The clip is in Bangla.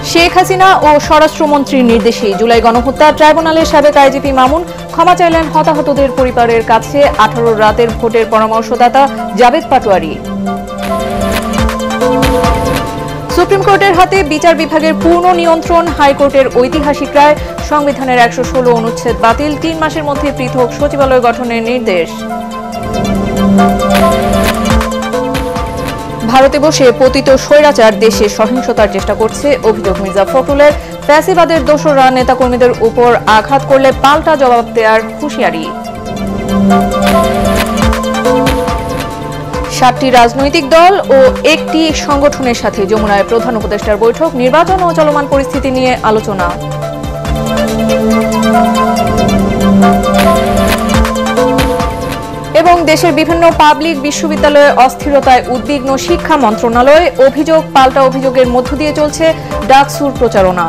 শেখ হাসিনা ও স্বরাষ্ট্রমন্ত্রীর নির্দেশে জুলাই গণহত্যা ট্রাইব্যুনালের সাবেক আইজিপি মামুন ক্ষমা চাইলেন হতাহতদের পরিবারের কাছে 18 রাতের ভোটের পরামর্শদাতা জাবেদ পাটোয়ারি। সুপ্রিম কোর্টের হাতে বিচার বিভাগের পূর্ণ নিয়ন্ত্রণ, হাইকোর্টের ঐতিহাসিক রায়, সংবিধানের 116 অনুচ্ছেদ বাতিল, 3 মাসের মধ্যে পৃথক সচিবালয় গঠনের নির্দেশ। ভারতে বসে পতিত স্বৈরাচার দেশে সহিংসতার চেষ্টা করছে অভিযোগ মির্জা ফখরুলের। ফ্যাসিবাদের দোসররা নেতাকর্মীদের উপর আঘাত করলে পাল্টা জবাব দেওয়ার হুঁশিয়ারি। 7টি রাজনৈতিক দল ও একটি সংগঠনের সাথে যমুনায় প্রধান উপদেষ্টার বৈঠক, নির্বাচন ও চলমান পরিস্থিতি নিয়ে আলোচনা। এবং দেশের বিভিন্ন পাবলিক বিশ্ববিদ্যালয়ে অস্থিরতায় উদ্বিগ্ন শিক্ষা মন্ত্রণালয়, অভিযোগ পাল্টা অভিযোগের মধ্য দিয়ে চলছে ডাকসুর প্রচারণা।